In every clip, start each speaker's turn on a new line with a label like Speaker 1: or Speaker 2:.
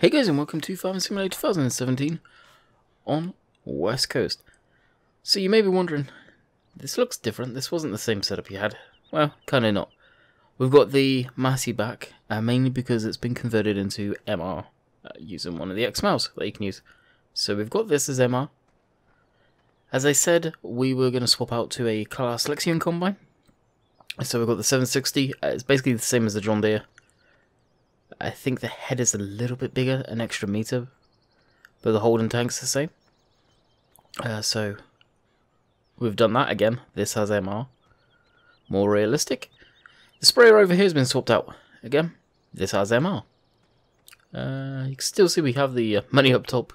Speaker 1: Hey guys, and welcome to Farming Simulator 2017 on West Coast. So you may be wondering, this looks different. This wasn't the same setup you had. Well, kind of not. We've got the Massey back, mainly because it's been converted into MR using one of the XMLs that you can use. So we've got this as MR. As I said, we were going to swap out to a class Lexion combine. So we've got the 760. It's basically the same as the John Deere. I think the head is a little bit bigger, an extra meter, but the Holden tank's the same. So we've done that again. This has MR, more realistic. The sprayer over here has been swapped out again. This has MR. You can still see we have the money up top.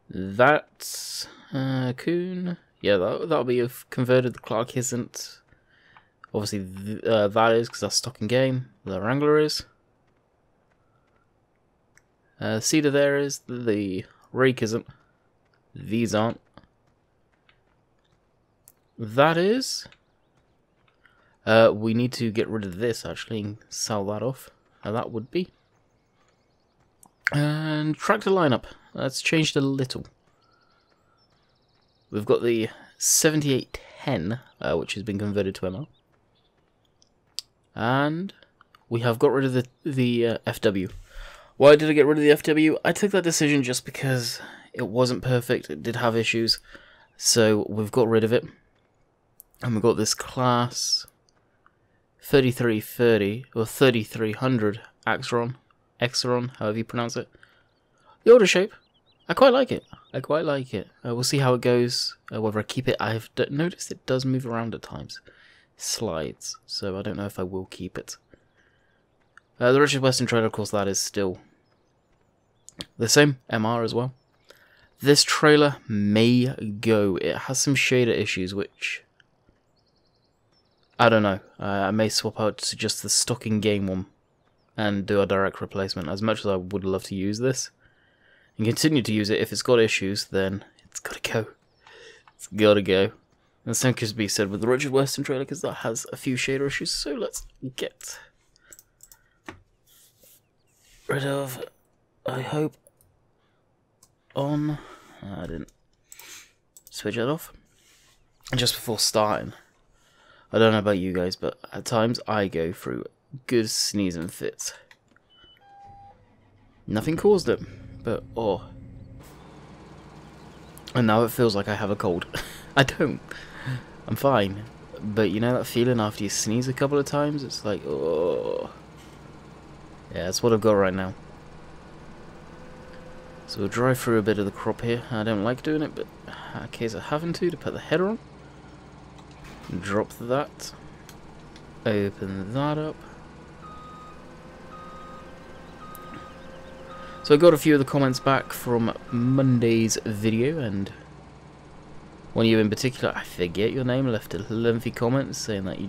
Speaker 1: That's Coon. Yeah, that'll be converted. The Clark isn't. Obviously, that is because that's stock in game. The Wrangler is. Cedar there is, the Rake isn't, these aren't. That is, we need to get rid of this actually and sell that off, that would be. And tractor lineup, that's changed a little. We've got the 7810, which has been converted to ML. And we have got rid of the FW. Why did I get rid of the FW? I took that decision just because it wasn't perfect. It did have issues. So we've got rid of it. And we've got this class 3330 or 3300 Axeron, however you pronounce it. The order shape, I quite like it. We'll see how it goes. Whether I keep it, I've noticed it does move around at times. Slides. So I don't know if I will keep it. The Richard Western trailer, of course, that is still the same, MR as well. This trailer may go. It has some shader issues, which I don't know. I may swap out to just the stock in game one and do a direct replacement. As much as I would love to use this and continue to use it, if it's got issues, then it's got to go. It's got to go. And the same could be said with the Richard Western trailer because that has a few shader issues. So let's get rid of, I hope, on. I didn't switch it off just before starting. I don't know about you guys, but at times I go through good sneezing fits. Nothing caused it, but oh. And now it feels like I have a cold. I don't. I'm fine. But you know that feeling after you sneeze a couple of times? It's like, oh. Yeah, that's what I've got right now. So we'll drive through a bit of the crop here. I don't like doing it, but in case of having to put the header on. Drop that. Open that up. So I got a few of the comments back from Monday's video, and one of you in particular, I forget your name, left a lengthy comment saying that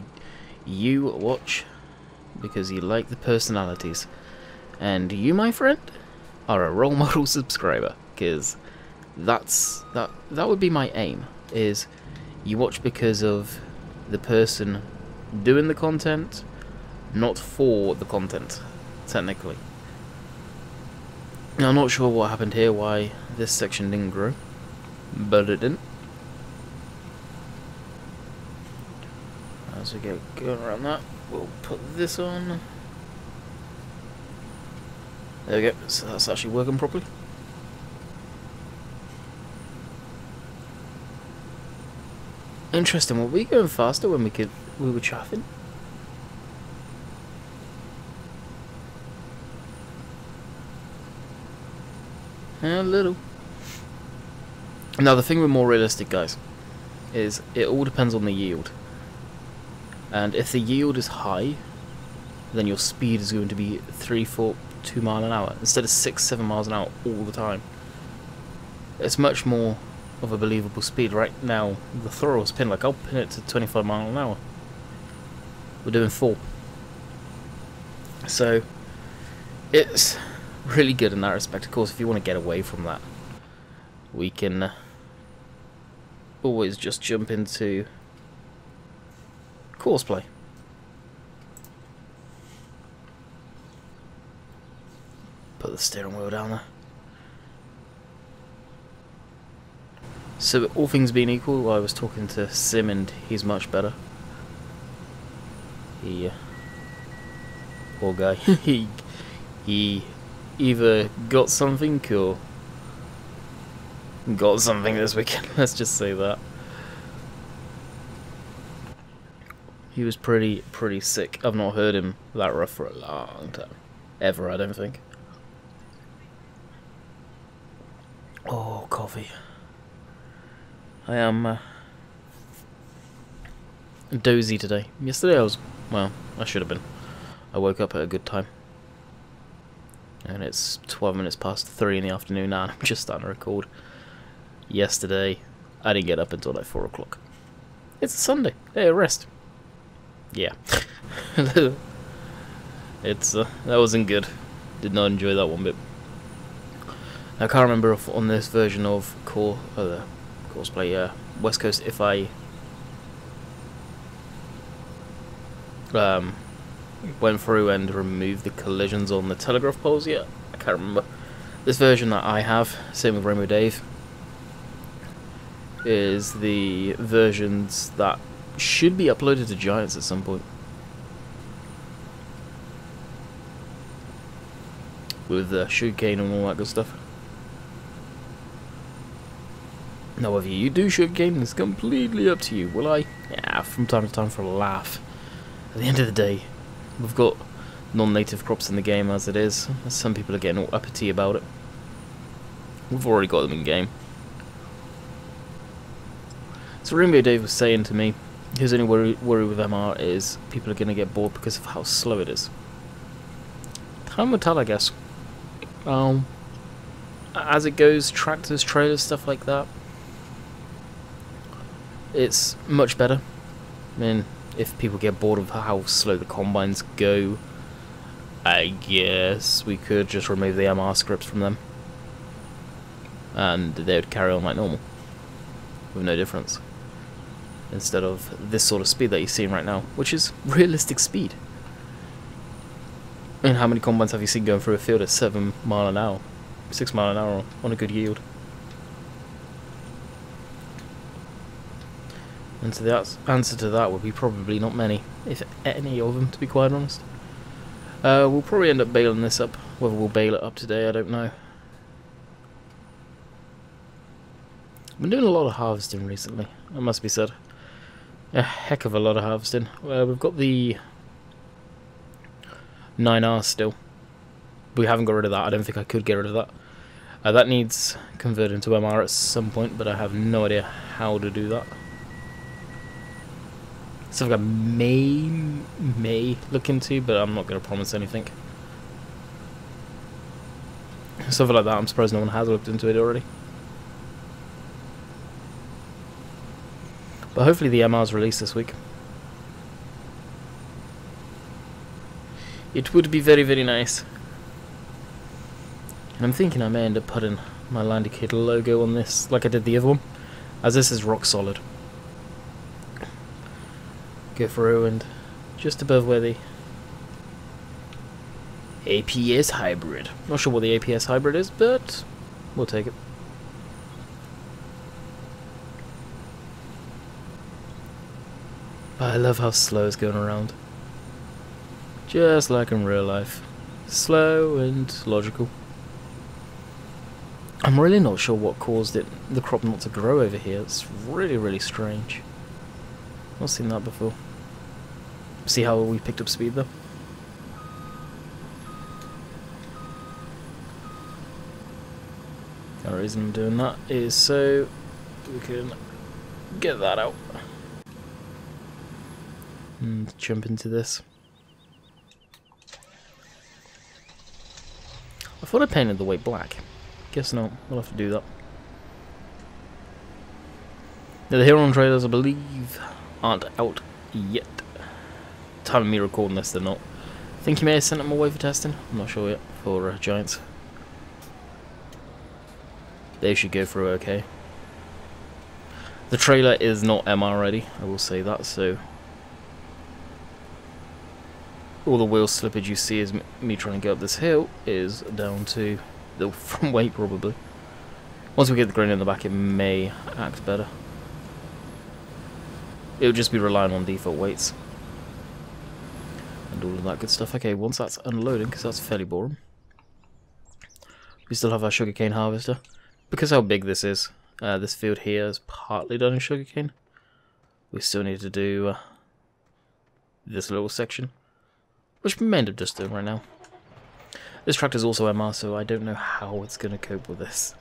Speaker 1: you watch because you like the personalities, and you, my friend, are a role model subscriber, because that would be my aim, is you watch because of the person doing the content, not for the content, technically. Now, I'm not sure what happened here, why this section didn't grow, but it didn't. As we get going around that, we'll put this on. There we go, so that's actually working properly. Interesting, were we going faster when we were chaffing? A little. Now the thing with more realistic, guys, is it all depends on the yield. And if the yield is high, then your speed is going to be 3, 4, 2 miles an hour instead of 6, 7 miles an hour all the time. It's much more of a believable speed. Right now, the thrower is pinned, like I'll pin it to 25 miles an hour. We're doing 4. So, it's really good in that respect. Of course, if you want to get away from that, we can always just jump into course play. put the steering wheel down there. So all things being equal, I was talking to Sim and he's much better. He, poor guy, he either got something or got something this weekend, let's just say that. He was pretty sick. I've not heard him that rough for a long time. Ever, I don't think. Oh, coffee. I am dozy today. Yesterday I was, well, I should have been. I woke up at a good time. And it's 12 minutes past 3 in the afternoon now and I'm just starting to record. Yesterday, I didn't get up until like 4 o'clock. It's a Sunday. Hey, rest. Yeah. It's, that wasn't good. Did not enjoy that one bit. I can't remember if on this version of Courseplay, West Coast, if I went through and removed the collisions on the telegraph poles yet. I can't remember. This version that I have, same with Rainbow Dave, is the versions that should be uploaded to Giants at some point. With sugarcane and all that good stuff. Now whether you do sugarcane is completely up to you. Will I? Yeah, from time to time for a laugh. At the end of the day, we've got non-native crops in the game as it is. Some people are getting all uppity about it. We've already got them in game. So Rainbow Dave was saying to me, his only worry with MR is people are going to get bored because of how slow it is. Time will tell, I guess. As it goes, tractors, trailers, stuff like that, it's much better. I mean, if people get bored of how slow the combines go, I guess we could just remove the MR scripts from them. And they would carry on like normal. With no difference. Instead of this sort of speed that you're seeing right now, which is realistic speed. And how many combines have you seen going through a field at 7 miles an hour? 6 miles an hour on a good yield? And so the answer to that would be probably not many, if any of them, to be quite honest. We'll probably end up bailing this up. Whether we'll bail it up today, I don't know. I've been doing a lot of harvesting recently, that must be said. A heck of a lot of harvesting. We've got the 9R still. We haven't got rid of that. I don't think I could get rid of that. That needs converting to MR at some point, but I have no idea how to do that. Something I may look into, but I'm not going to promise anything. Something like that, I'm surprised no one has looked into it already. But hopefully the MR's released this week. It would be very, very nice. And I'm thinking I may end up putting my Landy Kid logo on this, like I did the other one, as this is rock solid. Go through and just above where the APS hybrid. Not sure what the APS hybrid is, but we'll take it. But I love how slow it's going around. Just like in real life. Slow and logical. I'm really not sure what caused the crop not to grow over here. It's really, really strange. Not seen that before. See how we picked up speed though? The reason I'm doing that is so we can get that out. And jump into this. I thought I painted the white black. Guess not. We'll have to do that. Now, the Huron trailers, I believe, aren't out yet. Time of me recording this, they're not. I think you may have sent them away for testing. I'm not sure yet. For Giants. They should go through okay. The trailer is not MR ready, I will say that, so all the wheel slippage you see is me trying to get up this hill is down to the front weight probably. Once we get the grain in the back, it may act better. It would just be relying on default weights and all of that good stuff. Okay, once that's unloading, because that's fairly boring. We still have our sugarcane harvester. Because how big this is, this field here is partly done in sugarcane. We still need to do this little section, which we may end up just doing right now. This tractor's also MR, so I don't know how it's going to cope with this.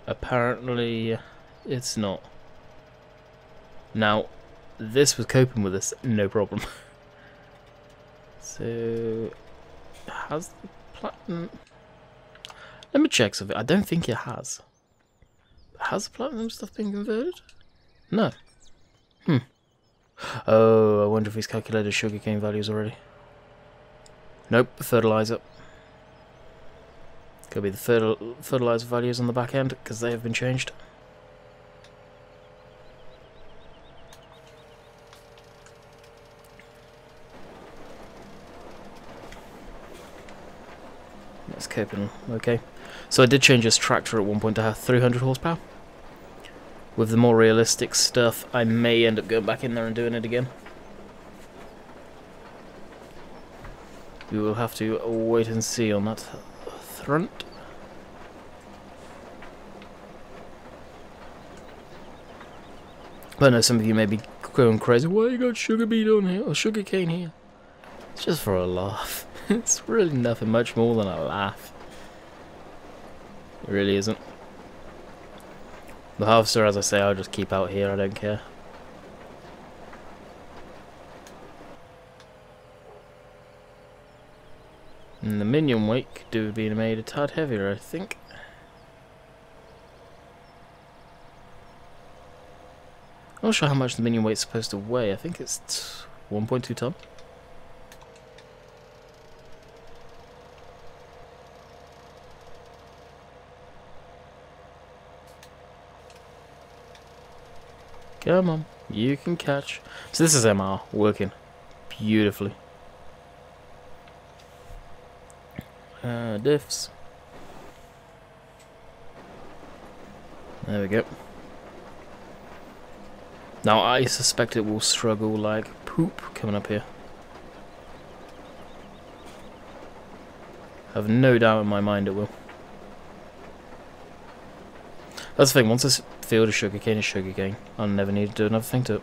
Speaker 1: Apparently, it's not. Now, this was coping with this, no problem. So, has the platinum... Let me check something. I don't think it has. Has the platinum stuff been converted? No. Oh, I wonder if he's calculated sugarcane values already. Nope, fertilizer. Could be the fertilizer values on the back end, because they have been changed. That's coping okay. So I did change this tractor at one point to have 300 horsepower. With the more realistic stuff, I may end up going back in there and doing it again. We will have to wait and see on that front. But I know some of you may be going crazy. Why you got sugar beet on here or sugar cane here? It's just for a laugh. It's really nothing much more than a laugh. It really isn't. The harvester, as I say, I'll just keep out here. I don't care. And the minion weight could do with being made a tad heavier, I think. I'm not sure how much the minion weight's supposed to weigh. I think it's 1.2 ton. Come on, you can catch. So this is MR working beautifully. Diffs. There we go. Now I suspect it will struggle like poop coming up here. I have no doubt in my mind it will. That's the thing, once this field is sugarcane, I'll never need to do another thing to it.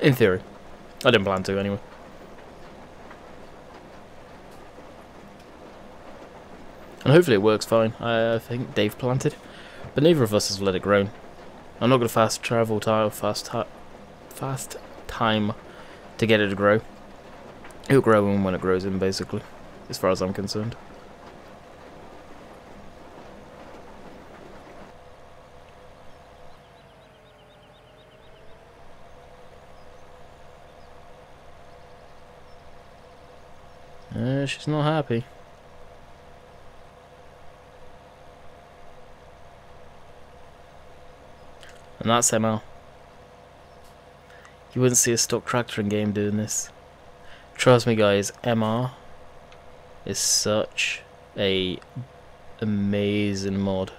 Speaker 1: In theory. I didn't plan to anyway. And hopefully it works fine. I think Dave planted, but neither of us has let it grow. I'm not going to fast time to get it to grow. It'll grow when it grows in, basically, as far as I'm concerned. She's not happy. And that's ML. You wouldn't see a stock tractor in game doing this. Trust me guys, MR is such a amazing mod.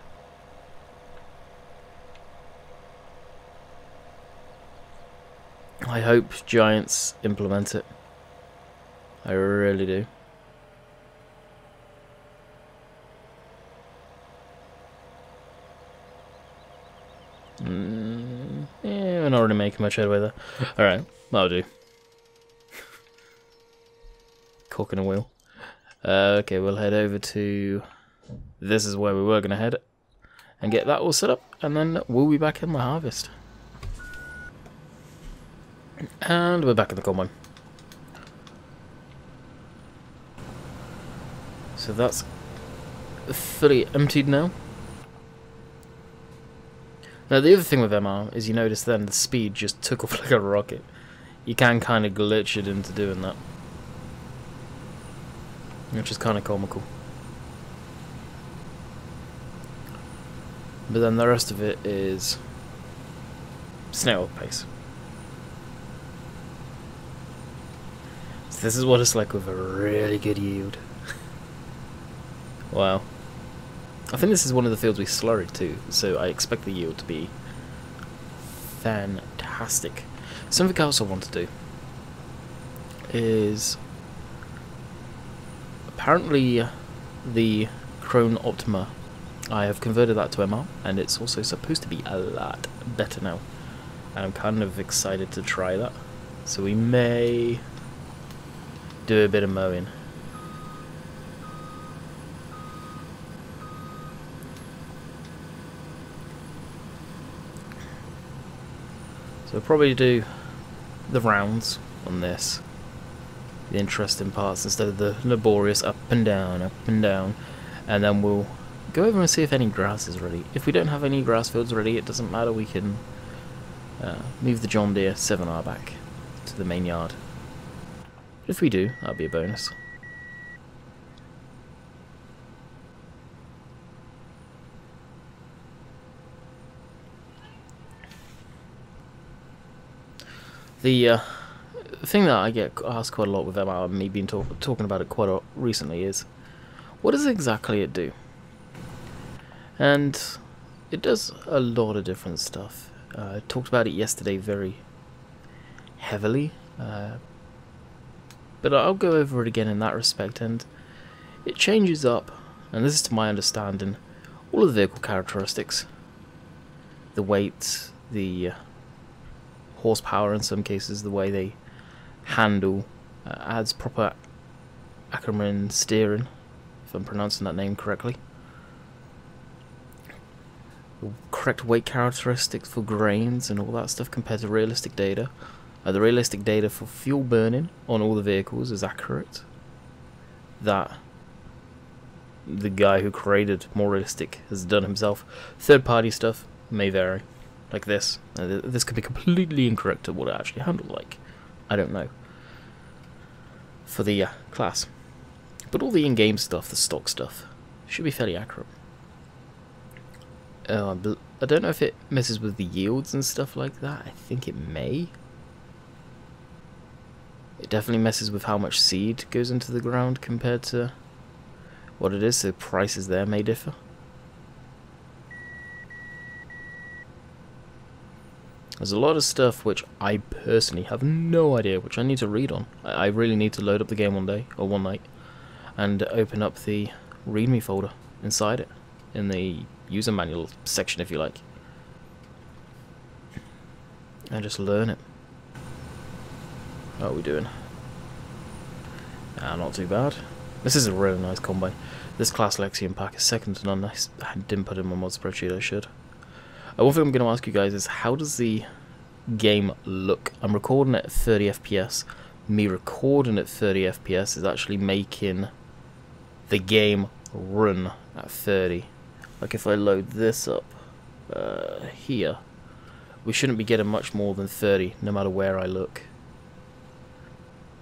Speaker 1: I hope Giants implement it. I really do. Yeah, we're not really making much headway there. Alright, that'll do. Cock in a wheel. Okay, we'll head over to... This is where we were going to head. And get that all set up. And then we'll be back in the harvest. And we're back in the combine. So that's fully emptied now. Now the other thing with MR is you notice then the speed just took off like a rocket. You can kind of glitch it into doing that, which is kind of comical. but then the rest of it is snail pace. So this is what it's like with a really good yield. Wow. I think this is one of the fields we slurried too, so I expect the yield to be fantastic. Something else I want to do is apparently the Chrome Optima, I have converted that to MR, and it's also supposed to be a lot better now, and I'm kind of excited to try that. So we may do a bit of mowing. So we'll probably do the rounds on this, the interesting parts, instead of the laborious up and down, and then we'll go over and see if any grass is ready. If we don't have any grass fields ready, it doesn't matter, we can move the John Deere 7R back to the main yard. If we do, that'll be a bonus. The thing that I get asked quite a lot with MR, and me being talking about it quite a lot recently, is what does exactly it do? And it does a lot of different stuff. I talked about it yesterday very heavily, but I'll go over it again in that respect. And it changes up, and this is to my understanding, all of the vehicle characteristics, the weight, the horsepower in some cases, the way they handle, adds proper Ackerman steering, if I'm pronouncing that name correctly. Correct weight characteristics for grains and all that stuff compared to realistic data. The realistic data for fuel burning on all the vehicles is accurate. That the guy who created more realistic has done himself. Third party stuff may vary, like this. This could be completely incorrect to what it actually handled like. I don't know. For the class. But all the in-game stuff, the stock stuff, should be fairly accurate. I don't know if it messes with the yields and stuff like that. I think it may. It definitely messes with how much seed goes into the ground compared to what it is, so prices there may differ. There's a lot of stuff which I personally have no idea, which I need to read on. I really need to load up the game one day, or one night, and open up the README folder inside it, in the user manual section if you like, and just learn it. How are we doing? Not too bad. This is a really nice combine. This class Lexion pack is second to none. I didn't put it in my mod spreadsheet, I should. One thing I'm going to ask you guys is, how does the game look? I'm recording at 30 FPS. Me recording at 30 FPS is actually making the game run at 30. Like if I load this up here, we shouldn't be getting much more than 30 no matter where I look.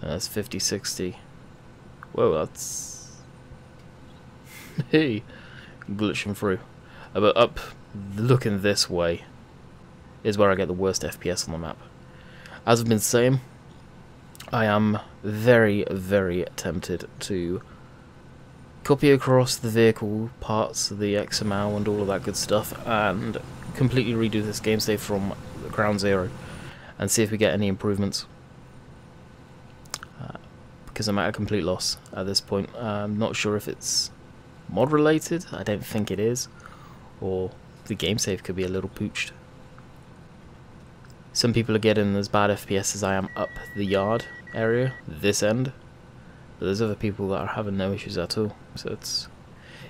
Speaker 1: That's 50, 60. Whoa, that's... hey, glitching through. But up, looking this way, is where I get the worst FPS on the map. As I've been saying, I am very, very tempted to copy across the vehicle parts, the XML and all of that good stuff, and completely redo this game save from ground zero, and see if we get any improvements. Because I'm at a complete loss at this point. I'm not sure if it's mod related, I don't think it is, or the game save could be a little pooched. Some people are getting as bad FPS as I am up the yard area, this end, but there's other people that are having no issues at all, so it's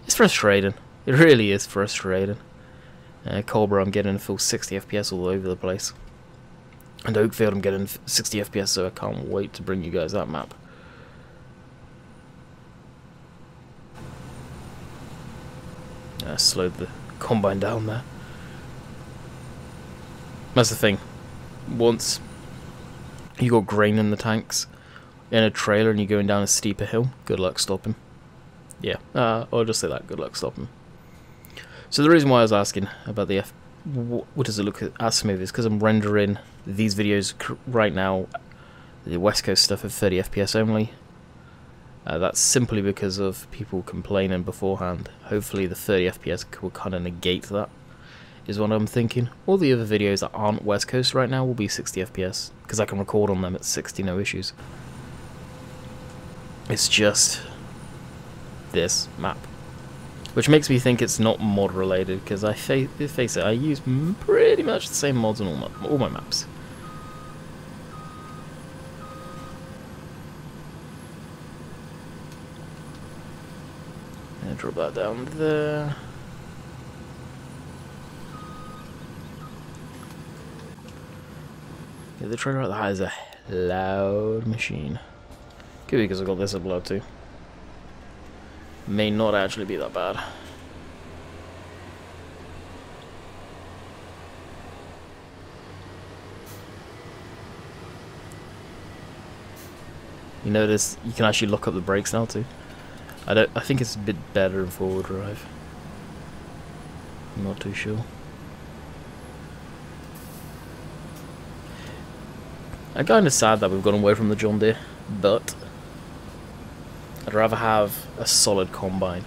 Speaker 1: frustrating. It really is frustrating. Cobra, I'm getting a full 60 FPS all over the place, and Oakfield I'm getting 60 FPS, so I can't wait to bring you guys that map. Slowed the combine down there. That's the thing. Once you got grain in the tanks in a trailer and you're going down a steeper hill, good luck stopping. Yeah, I'll just say that, good luck stopping. So the reason why I was asking about the what does it look as smooth is because I'm rendering these videos right now, the West Coast stuff at 30 FPS only. That's simply because of people complaining beforehand. Hopefully the 30 FPS will kind of negate that, is what I'm thinking. All the other videos that aren't West Coast right now will be 60 FPS, because I can record on them at 60, no issues. It's just this map, which makes me think it's not mod related, because I face it, I use pretty much the same mods on all my maps. And drop that down there. Yeah, the trailer at the high is a loud machine. Could be because I got this upload too. May not actually be that bad. You notice you can actually lock up the brakes now too. I think it's a bit better in four-wheel drive. I'm not too sure. I'm kind of sad that we've gone away from the John Deere, but I'd rather have a solid combine.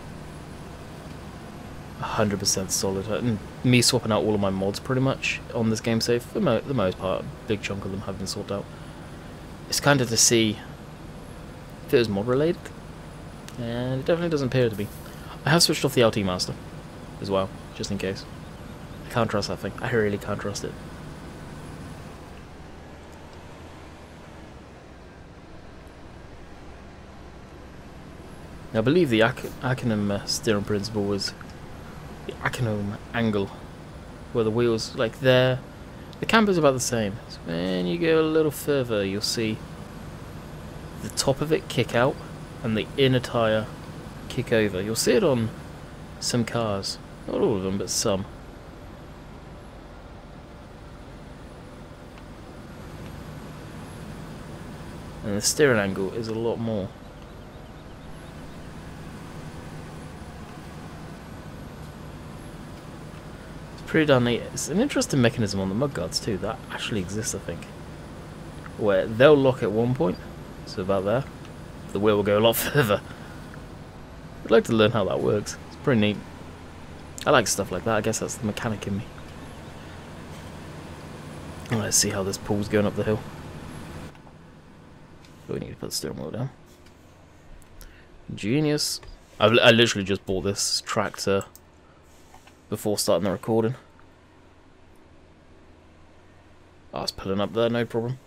Speaker 1: 100% solid. And me swapping out all of my mods pretty much on this game save, for the most part, a big chunk of them have been swapped out. It's kind of to see if it was mod related, and it definitely doesn't appear to be. I have switched off the LT Master as well, just in case. I can't trust that thing. I really can't trust it. Now, I believe the Acronym steering principle was the Acronym angle, where the wheels, like there, the camber's about the same. So when you go a little further, you'll see the top of it kick out and the inner tyre kick over. You'll see it on some cars, not all of them, but some. And the steering angle is a lot more. Pretty darn neat. It's an interesting mechanism on the mudguards too, that actually exists, I think. Where they'll lock at one point, so about there. The wheel will go a lot further. I'd like to learn how that works. It's pretty neat. I like stuff like that. I guess that's the mechanic in me. Let's see how this pool's going up the hill. So we need to put the steering wheel down. Genius. I literally just bought this tractor before starting the recording. I was pulling up there, no problem.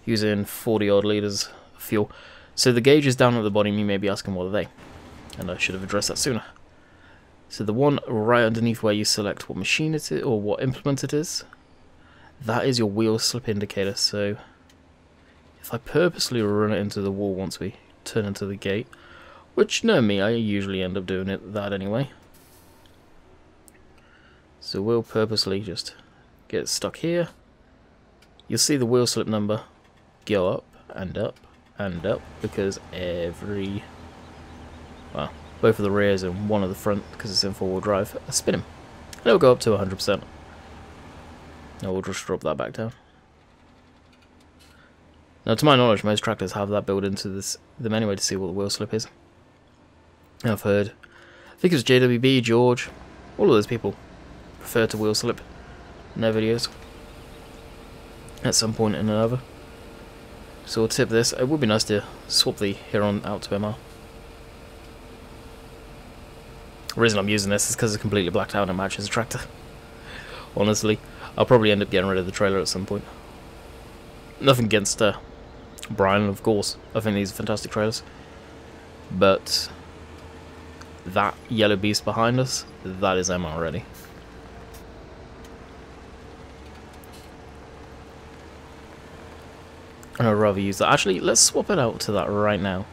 Speaker 1: Using 40 odd litres of fuel. So the gauge is down at the bottom. You may be asking what are they, and I should have addressed that sooner. So the one right underneath where you select what machine it is or what implement it is, that is your wheel slip indicator. So if I purposely run it into the wall once we turn into the gate, which no me, I usually end up doing that anyway. So we'll purposely just get stuck here. You'll see the wheel slip number go up and up and up because well, both of the rears and one of the front, because it's in four-wheel drive, are spinning. And it'll go up to 100%. Now we'll just drop that back down. Now, to my knowledge, most tractors have that built into them anyway to see what the wheel slip is. And I've heard, I think it was JWB, George, all of those people prefer to wheel slip in their videos at some point in another. So we'll tip this. It would be nice to swap the Huron out to MR. The reason I'm using this is because it's completely blacked out and it matches the tractor. Honestly, I'll probably end up getting rid of the trailer at some point. Nothing against Brian, of course. I think these are fantastic trailers. But that yellow beast behind us, that is MR already. And I'd rather use that. Actually, let's swap it out to that right now.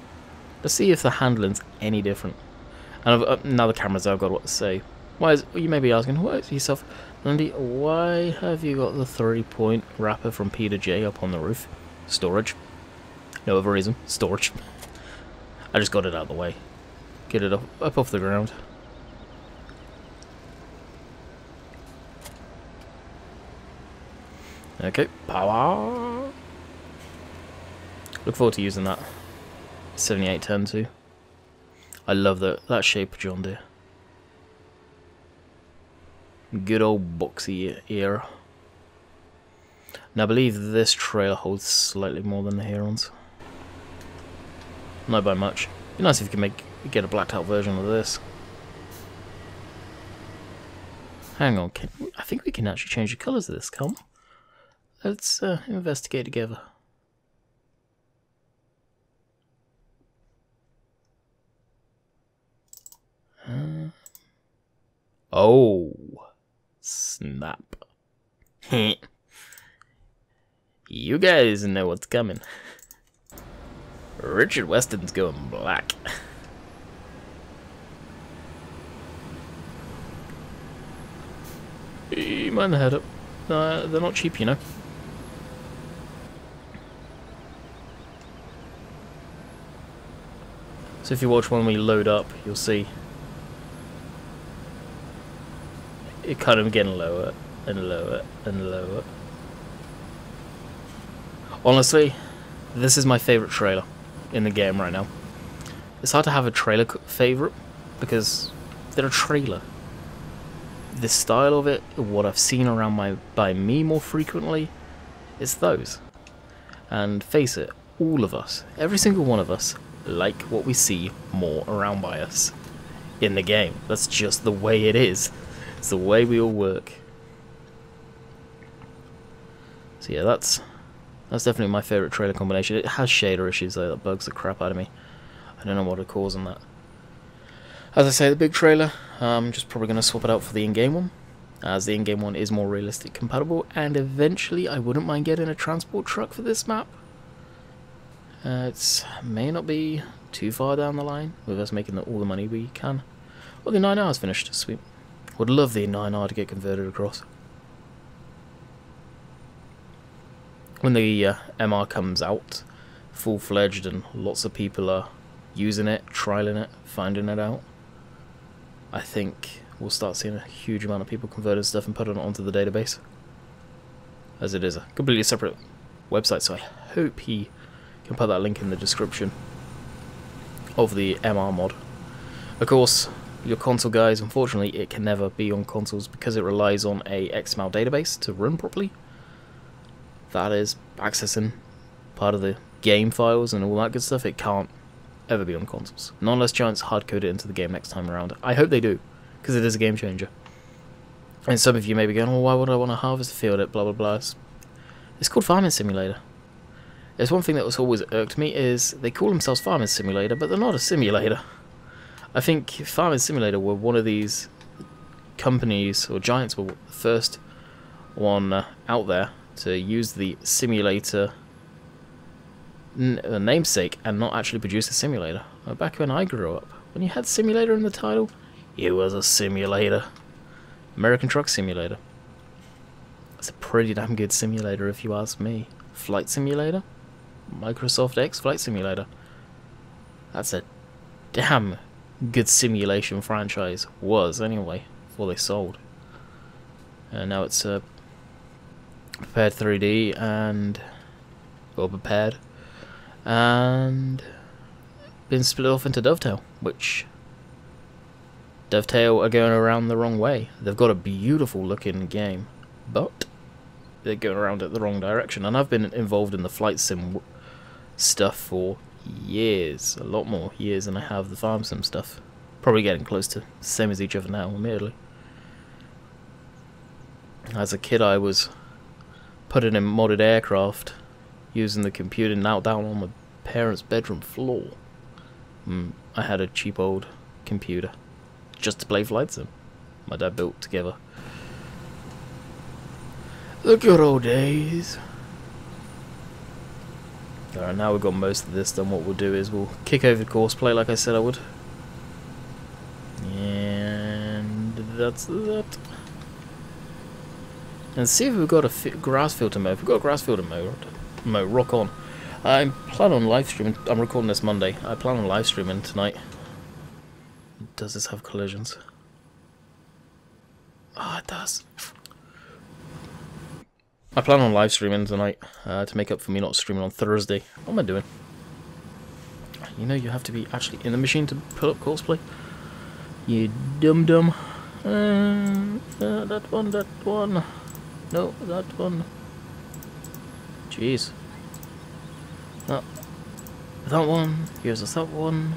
Speaker 1: Let's see if the handling's any different. And now the camera's out, I've got what to say. Why is, you may be asking, what is yourself, Andy, why have you got the 3-point wrapper from P to J up on the roof? Storage. No other reason. Storage. I just got it out of the way. Get it up off the ground. Okay, power. Look forward to using that 7810 too. I love that shape of John Deere. Good old boxy era. Now I believe this trailer holds slightly more than the Herons. Not by much. It'd be nice if you can get a blacked out version of this. Hang on, I think we can actually change the colours of this, can't we? Let's investigate together. Oh, snap. You guys know what's coming. Richard Weston's going black. Mind the head up. They're not cheap, you know. So if you watch when we load up, you'll see it kind of getting lower and lower and lower. Honestly, this is my favourite trailer in the game right now. It's hard to have a trailer favourite because they're a trailer. The style of it, what I've seen around by me more frequently, is those. And face it, all of us, every single one of us, like what we see more around by us in the game. That's just the way it is. It's the way we all work. So yeah, that's definitely my favourite trailer combination. It has shader issues though, that bugs the crap out of me. I don't know what would cause on that. As I say, the big trailer, I'm just probably going to swap it out for the in-game one, as the in-game one is more realistic compatible, and eventually I wouldn't mind getting a transport truck for this map. It may not be too far down the line, with us making all the money we can. Well, the 9R's finished, sweet. Would love the 9R to get converted across. When the MR comes out, full-fledged, and lots of people are using it, trialing it, finding it out, I think we'll start seeing a huge amount of people converting stuff and putting it onto the database. As it is a completely separate website, so I hope he can put that link in the description of the MR mod. Of course, your console guys, unfortunately, it can never be on consoles because it relies on a XML database to run properly. That is accessing part of the game files and all that good stuff. It can't ever be on consoles. Not unless Giants hardcode it into the game next time around. I hope they do, because it is a game changer. And some of you may be going, oh, why would I want to harvest a field at blah blah blah. It's called Farming Simulator. There's one thing that was always irked me is they call themselves Farming Simulator, but they're not a simulator. I think Farming Simulator were one of these companies, or Giants were the first one out there to use the simulator namesake and not actually produce a simulator. Back when I grew up, when you had simulator in the title, it was a simulator. American Truck Simulator. It's a pretty damn good simulator if you ask me. Flight Simulator? Microsoft X Flight Simulator. That's a damn good simulation franchise. Was, anyway, before they sold. And now it's Prepared 3D and... well, Prepared. And... been split off into Dovetail, which... Dovetail are going around the wrong way. They've got a beautiful looking game, but they're going around it the wrong direction. And I've been involved in the flight sim stuff for years, a lot more years than I have the farm sim stuff. Probably getting close to the same as each other now, admittedly. As a kid, I was putting in modded aircraft using the computer now down on my parents' bedroom floor. I had a cheap old computer just to play flight sim. My dad built together. The good old days. Alright, now we've got most of this done, what we'll do is we'll kick over the course play like I said I would. And that's that. And see if we've got a grass filter mode. If we've got a grass filter mode, rock on. I plan on live streaming. I'm recording this Monday. I plan on live streaming tonight. Does this have collisions? Oh, it does. I plan on live streaming tonight to make up for me not streaming on Thursday. What am I doing? You know you have to be actually in the machine to pull up cosplay. You dum-dum. That one. No, that one. Jeez. Oh, that one. Here's us that one.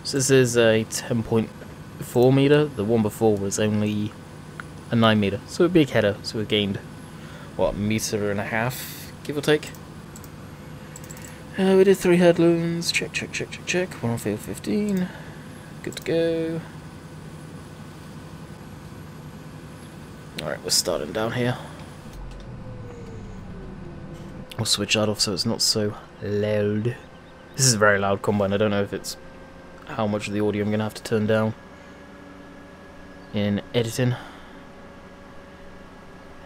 Speaker 1: So this is a 10.4 meter. The one before was only a 9 meter. So a big header. So we gained, what, meter and a half, give or take. We did 3 headlands. Check. We're on field 15. Good to go. Alright, we're starting down here. We'll switch that off so it's not so loud. This is a very loud combine. I don't know if it's how much of the audio I'm going to have to turn down in editing.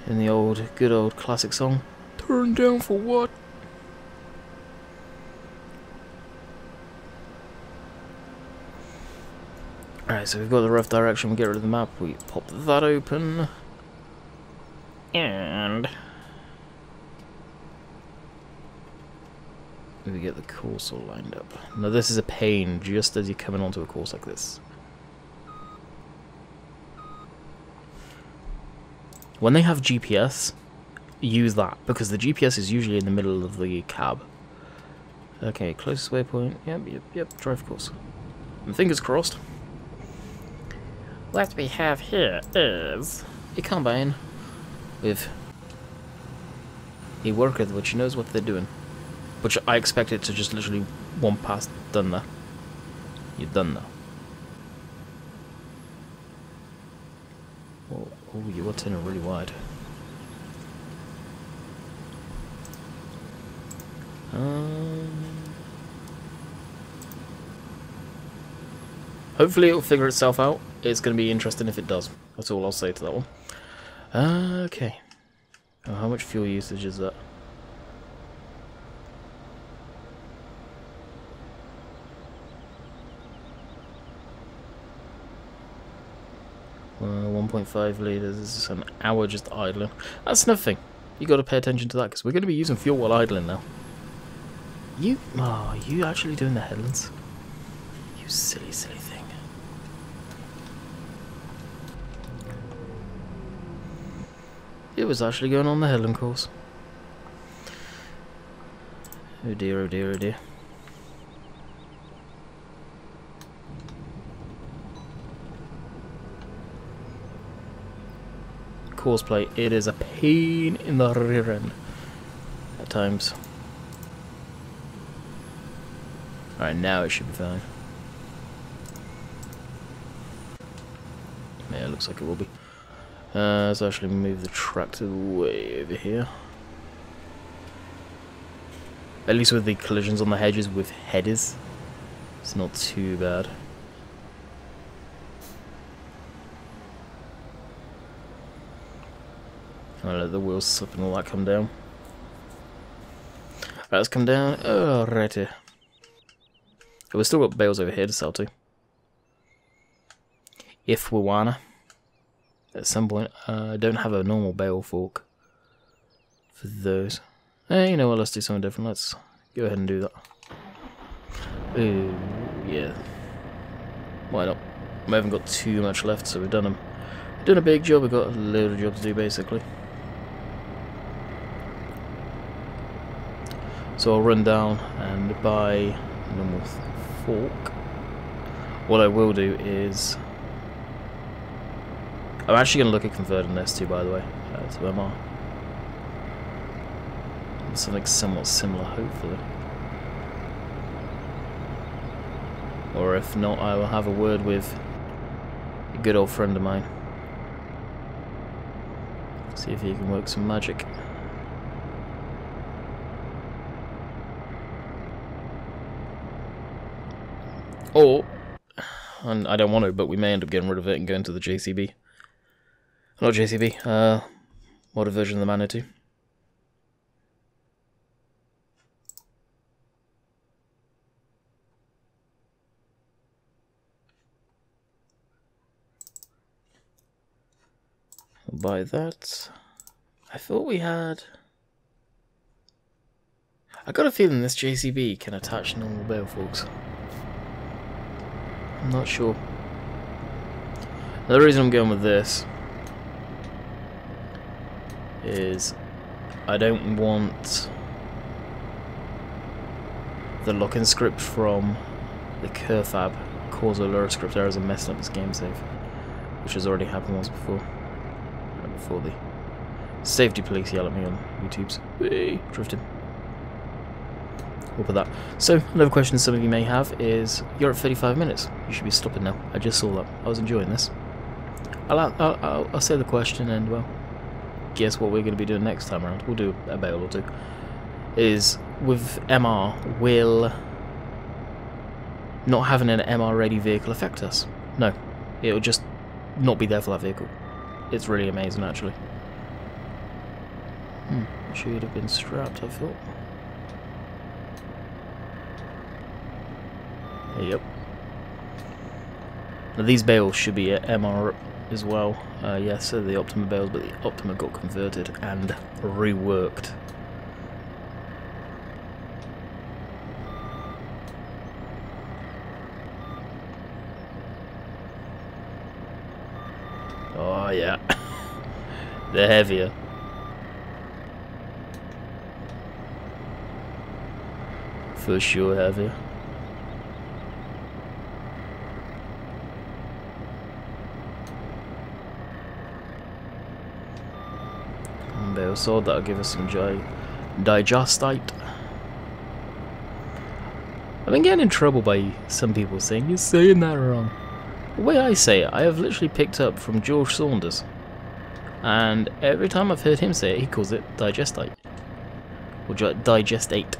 Speaker 1: In the good old classic song. Turn down for what? Alright, so we've got the rough direction. We get rid of the map. We pop that open. And we get the course all lined up. Now this is a pain just as you're coming onto a course like this. When they have GPS, use that, because the GPS is usually in the middle of the cab. Okay, closest waypoint. Yep, drive course. And fingers crossed. What we have here is a combine with a worker which knows what they're doing. Which I expect it to just literally one pass, done there. You're done now. Oh, you are turning really wide. Hopefully it'll figure itself out. It's going to be interesting if it does. That's all I'll say to that one. Okay. Oh, how much fuel usage is that? 1.5 litres. This is an hour just idling. That's nothing. You got to pay attention to that because we're going to be using fuel while idling now. You actually doing the headlands? You silly thing. It was actually going on the headland course. Oh dear. Courseplay, it is a pain in the rear end at times. Alright, now it should be fine. Yeah, it looks like it will be. Let's actually move the tractor way over here. At least with the collisions on the hedges with headers, it's not too bad. I'll let the wheels slip and all that come down. Right, let's come down. Oh, righty. We've still got bales over here to sell to. If we wanna. At some point. I don't have a normal bale fork for those. You know what, let's do something different. Let's go ahead and do that. Ooh, yeah. Why not? We haven't got too much left, so we've done a big job. We've got a load of job to do, basically. So I'll run down and buy a normal fork. What I will do is... I'm actually going to look at converting this to, by the way, to MR. Something somewhat similar, hopefully. Or if not, I will have a word with a good old friend of mine. See if he can work some magic. Or, and I don't want to, but we may end up getting rid of it and going to the JCB. Not JCB, what a version of the Manitou. I'll buy that. I thought we had... I got a feeling this JCB can attach normal bail, folks. I'm not sure. The reason I'm going with this is I don't want the lock-in script from the Kerfab cause alert script errors and messing up this game save, which has already happened once before. Right before the safety police yell at me on YouTube's drifting. We'll put that. So, another question some of you may have is, you're at 35 minutes. You should be stopping now. I just saw that. I was enjoying this. I'll say the question and, well, guess what we're going to be doing next time around. We'll do a bail or two. Is, with MR, will not having an MR ready vehicle affect us? No. It'll just not be there for that vehicle. It's really amazing, actually. It should have been strapped, I thought. Yep. Now these bales should be at MR as well. Yes, so the Optima bales, but the Optima got converted and reworked. Oh yeah, they're heavier. For sure heavier. Bale sword, that'll give us some digestite. I've been getting in trouble by some people saying, you're saying that wrong. The way I say it, I have literally picked up from George Saunders. And every time I've heard him say it, he calls it digestite. Or digestate.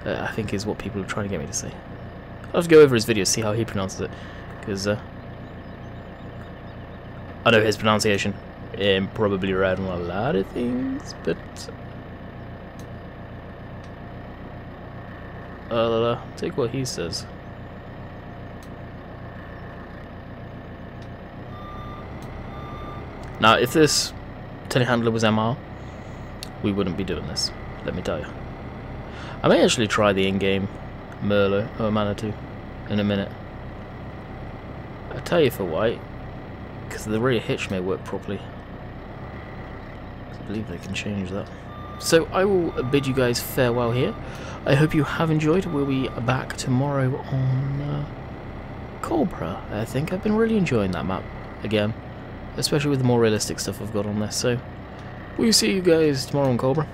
Speaker 1: I think is what people are trying to get me to say. I'll have to go over his video, see how he pronounces it. Because I know his pronunciation. Probably right on a lot of things, but take what he says. Now, if this telehandler was MR, we wouldn't be doing this, let me tell you. I may actually try the in-game Merlot or Manitou in a minute. I'll tell you for why, because the rear hitch may work properly. I believe they can change that. So I will bid you guys farewell here. I hope you have enjoyed. We'll be back tomorrow on Cobra. I think I've been really enjoying that map again, especially with the more realistic stuff I've got on this. So we'll see you guys tomorrow on Cobra.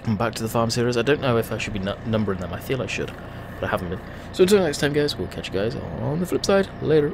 Speaker 1: I'm back to the farm series. I don't know if I should be numbering them. I feel I should, but I haven't been. So until next time, guys, we'll catch you guys on the flip side. Later.